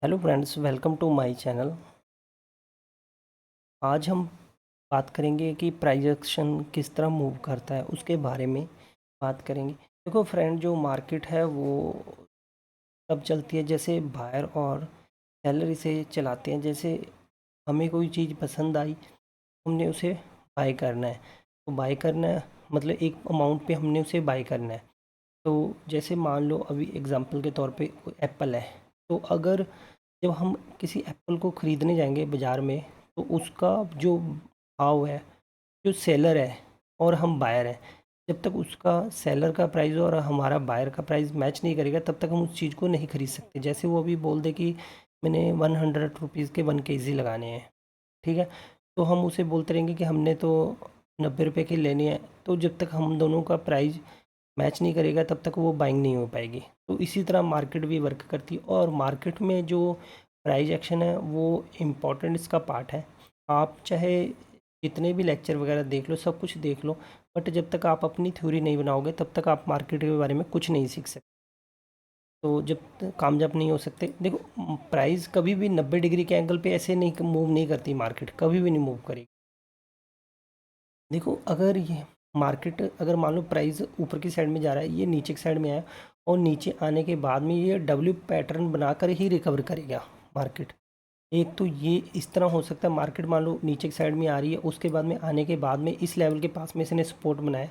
Hello friends, welcome to my channel. आज हम बात करेंगे कि प्राइस एक्शन किस तरह मूव करता है, उसके बारे में बात करेंगे। देखो फ्रेंड, जो मार्केट है वो तब चलती है जैसे बायर और सेलर इसे चलाते हैं। जैसे हमें कोई चीज़ पसंद आई, हमने उसे बाय करना है। तो बाय करना है मतलब एक अमाउंट पे हमने उसे बाय करना है। तो जैसे मान लो अभी एग्जांपल के तौर पे कोई एप्पल है, तो अगर जब हम किसी एप्पल को ख़रीदने जाएंगे बाज़ार में, तो उसका जो भाव है, जो सेलर है और हम बायर हैं, जब तक उसका सेलर का प्राइस और हमारा बायर का प्राइस मैच नहीं करेगा तब तक हम उस चीज़ को नहीं खरीद सकते। जैसे वो अभी बोल दे कि मैंने 100 रुपीज़ के 1 kg लगाने हैं, ठीक है, तो हम उसे बोलते रहेंगे कि हमने तो 90 रुपये की लेनी है। तो जब तक हम दोनों का प्राइस मैच नहीं करेगा तब तक वो बाइंग नहीं हो पाएगी। तो इसी तरह मार्केट भी वर्क करती है, और मार्केट में जो प्राइस एक्शन है वो इम्पोर्टेंट इसका पार्ट है। आप चाहे जितने भी लेक्चर वगैरह देख लो, सब कुछ देख लो, बट जब तक आप अपनी थ्योरी नहीं बनाओगे तब तक आप मार्केट के बारे में कुछ नहीं सीख सकते। तो जब तक कामयाब नहीं हो सकते। देखो, प्राइस कभी भी 90 डिग्री के एंगल पे ऐसे नहीं मूव नहीं करती, मार्केट कभी भी नहीं मूव करेगी। देखो, अगर ये मार्केट, अगर मान लो प्राइस ऊपर की साइड में जा रहा है, ये नीचे की साइड में आया, और नीचे आने के बाद में ये डब्ल्यू पैटर्न बनाकर ही रिकवर करेगा मार्केट। एक तो ये इस तरह हो सकता है, मार्केट मान लो नीचे की साइड में आ रही है, उसके बाद में आने के बाद में इस लेवल के पास में इसने सपोर्ट बनाया।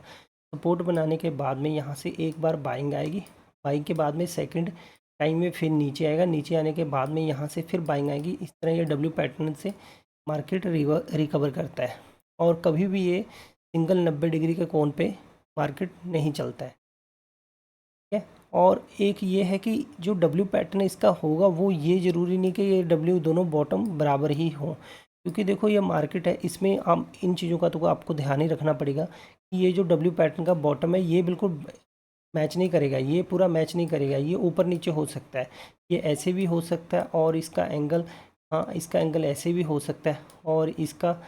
सपोर्ट बनाने के बाद में यहाँ से एक बार बाइंग आएगी, बाइंग के बाद में सेकंड टाइम में फिर नीचे आएगा, नीचे आने के बाद में यहाँ से फिर बाइंग आएगी। इस तरह ये डब्ल्यू पैटर्न से मार्केट रिकवर करता है, और कभी भी ये सिंगल 90 डिग्री के कोण पे मार्केट नहीं चलता है, ठीक है। और एक ये है कि जो डब्ल्यू पैटर्न इसका होगा, वो ये ज़रूरी नहीं कि ये डब्ल्यू दोनों बॉटम बराबर ही हों, क्योंकि देखो ये मार्केट है, इसमें हम इन चीज़ों का तो आपको ध्यान ही रखना पड़ेगा कि ये जो डब्ल्यू पैटर्न का बॉटम है ये बिल्कुल मैच नहीं करेगा, ये पूरा मैच नहीं करेगा, ये ऊपर नीचे हो सकता है, ये ऐसे भी हो सकता है, और इसका एंगल, हाँ इसका एंगल ऐसे भी हो सकता है, और इसका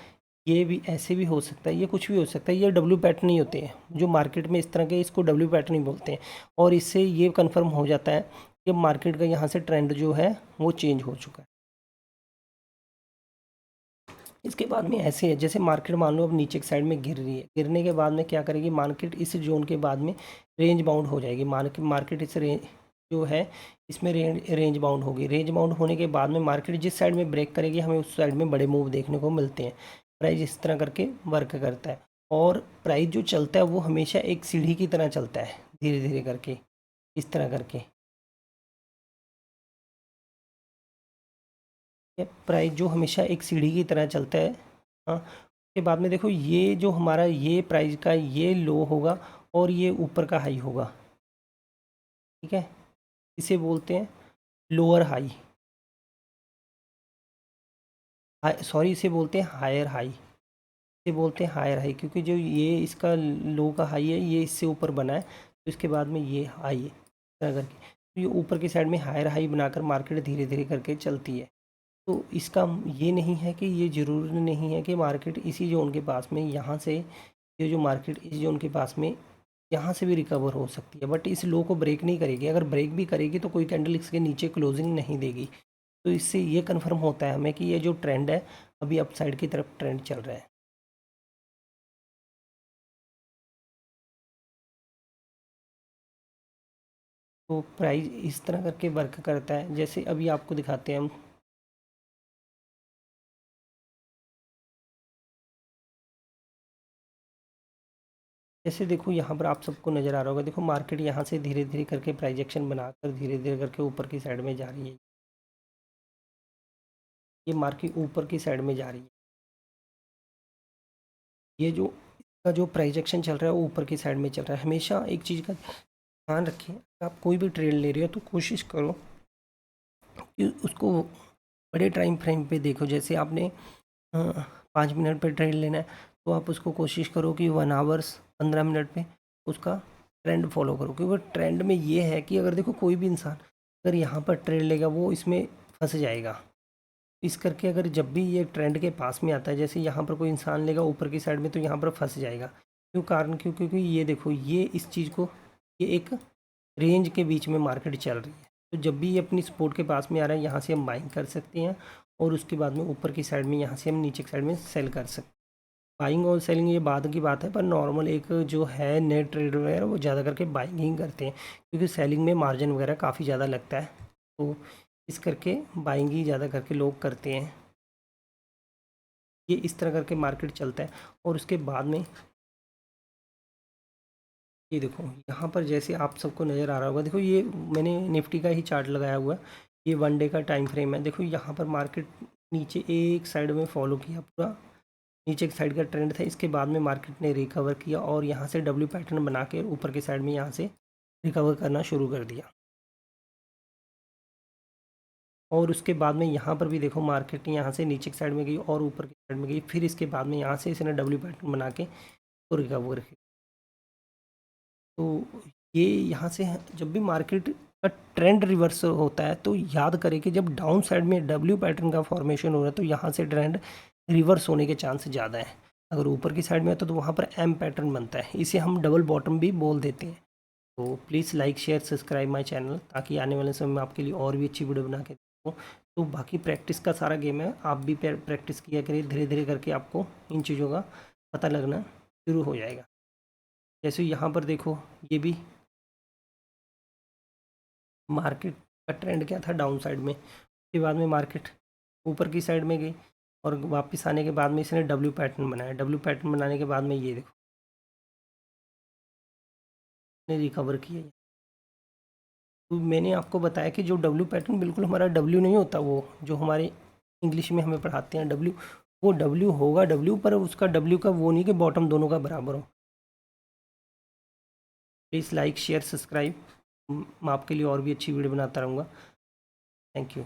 ये भी ऐसे भी हो सकता है, ये कुछ भी हो सकता है। ये डब्ल्यू पैटर्न ही होते हैं जो मार्केट में इस तरह के, इसको डब्ल्यू पैटर्न ही बोलते हैं। और इससे ये कंफर्म हो जाता है कि मार्केट का यहाँ से ट्रेंड जो है वो चेंज हो चुका है। इसके बाद में ऐसे है, जैसे मार्केट मान लो अब नीचे की साइड में गिर रही है, गिरने के बाद में क्या करेगी मार्केट, इस जोन के बाद में रेंज बाउंड हो जाएगी। मार्केट इस रेंज जो है इसमें रेंज बाउंड होगी। रेंज बाउंड होने के बाद में मार्केट जिस साइड में ब्रेक करेगी, हमें उस साइड में बड़े मूव देखने को मिलते हैं। प्राइस इस तरह करके वर्क करता है, और प्राइस जो चलता है वो हमेशा एक सीढ़ी की तरह चलता है, धीरे धीरे करके, इस तरह करके। ये प्राइस जो हमेशा एक सीढ़ी की तरह चलता है। हाँ, उसके बाद में देखो, ये जो हमारा ये प्राइस का ये लो होगा, और ये ऊपर का हाई होगा, ठीक है। इसे बोलते हैं लोअर हाई, सॉरी इसे बोलते हैं हायर हाई, इसे बोलते हैं हायर हाई, क्योंकि जो ये इसका लो का हाई है ये इससे ऊपर बना है, तो इसके बाद में ये हाई है इस तरह करके। तो ये ऊपर की साइड में हायर हाई बनाकर मार्केट धीरे धीरे करके चलती है। तो इसका ये नहीं है कि, ये ज़रूरी नहीं है कि मार्केट इसी जोन के पास में, यहाँ से ये जो मार्केट इस जोन के पास में यहाँ से भी रिकवर हो सकती है, बट इस लो को ब्रेक नहीं करेगी। अगर ब्रेक भी करेगी तो कोई कैंडल इसके नीचे क्लोजिंग नहीं देगी। तो इससे ये कन्फर्म होता है हमें कि ये जो ट्रेंड है अभी अपसाइड की तरफ ट्रेंड चल रहा है। तो प्राइस इस तरह करके वर्क करता है। जैसे अभी आपको दिखाते हैं हम, जैसे देखो यहाँ पर आप सबको नज़र आ रहा होगा, देखो मार्केट यहाँ से धीरे धीरे करके प्राइस एक्शन बनाकर धीरे धीरे करके ऊपर की साइड में जा रही है। ये मार्केट ऊपर की साइड में जा रही है। ये जो इसका जो प्राइस एक्शन चल रहा है वो ऊपर की साइड में चल रहा है। हमेशा एक चीज़ का ध्यान रखिए, आप कोई भी ट्रेड ले रहे हो तो कोशिश करो कि उसको बड़े टाइम फ्रेम पे देखो। जैसे आपने 5 मिनट पे ट्रेड लेना है, तो आप उसको कोशिश करो कि 1 आवर्स 15 मिनट पे उसका ट्रेंड फॉलो करो, क्योंकि ट्रेंड में ये है कि अगर देखो कोई भी इंसान अगर यहाँ पर ट्रेड लेगा वो इसमें फंस जाएगा। इस करके अगर जब भी ये ट्रेंड के पास में आता है, जैसे यहाँ पर कोई इंसान लेगा ऊपर की साइड में, तो यहाँ पर फंस जाएगा। क्यों कारण, क्यों, क्योंकि ये देखो ये इस चीज़ को, ये एक रेंज के बीच में मार्केट चल रही है, तो जब भी ये अपनी सपोर्ट के पास में आ रहा है, यहाँ से हम बाइंग कर सकते हैं और उसके बाद में ऊपर की साइड में यहाँ से हम नीचे की साइड में सेल कर सकते हैं। बाइंग और सेलिंग ये बाद की बात है, पर नॉर्मल एक जो है नए ट्रेडर वगैरह वो ज़्यादा करके बाइंग ही करते हैं, क्योंकि सेलिंग में मार्जिन वगैरह काफ़ी ज़्यादा लगता है, तो इस करके बाइंग ही ज़्यादा करके लोग करते हैं। ये इस तरह करके मार्केट चलता है। और उसके बाद में ये देखो यहाँ पर जैसे आप सबको नज़र आ रहा होगा, देखो ये मैंने निफ्टी का ही चार्ट लगाया हुआ है, ये 1 डे का टाइम फ्रेम है। देखो यहाँ पर मार्केट नीचे एक साइड में फॉलो किया, पूरा नीचे की साइड का ट्रेंड था, इसके बाद में मार्केट ने रिकवर किया और यहाँ से डब्ल्यू पैटर्न बना के ऊपर की साइड में यहाँ से रिकवर करना शुरू कर दिया। और उसके बाद में यहाँ पर भी देखो मार्केट यहाँ से नीचे की साइड में गई और ऊपर की साइड में गई, फिर इसके बाद में यहाँ से इसने डब्ल्यू पैटर्न बना के तो रिकवर किया। तो ये यहाँ से जब भी मार्केट का ट्रेंड रिवर्स होता है तो याद करें कि जब डाउन साइड में डब्ल्यू पैटर्न का फॉर्मेशन हो रहा है तो यहाँ से ट्रेंड रिवर्स होने के चांस ज़्यादा है। अगर ऊपर की साइड में आता तो वहाँ पर एम पैटर्न बनता है, इसे हम डबल बॉटम भी बोल देते हैं। तो please like share subscribe my channel, ताकि आने वाले समय में आपके लिए और भी अच्छी वीडियो बना के दूँ। तो बाकी प्रैक्टिस का सारा गेम है, आप भी प्रैक्टिस किया करिए, धीरे धीरे करके आपको इन चीज़ों का पता लगना शुरू हो जाएगा। जैसे यहाँ पर देखो ये भी मार्केट का ट्रेंड क्या था, डाउन साइड में, उसके बाद में मार्केट ऊपर की साइड में गई और वापस आने के बाद में इसने डब्ल्यू पैटर्न बनाया। डब्ल्यू पैटर्न बनाने के बाद में ये देखो ने रिकवर किया। तो मैंने आपको बताया कि जो डब्ल्यू पैटर्न बिल्कुल हमारा डब्ल्यू नहीं होता, वो जो हमारे इंग्लिश में हमें पढ़ाते हैं डब्ल्यू, वो डब्ल्यू होगा डब्ल्यू, पर उसका डब्ल्यू का वो नहीं कि बॉटम दोनों का बराबर हो। प्लीज़ लाइक शेयर सब्सक्राइब, मैं आपके लिए और भी अच्छी वीडियो बनाता रहूँगा। Thank you.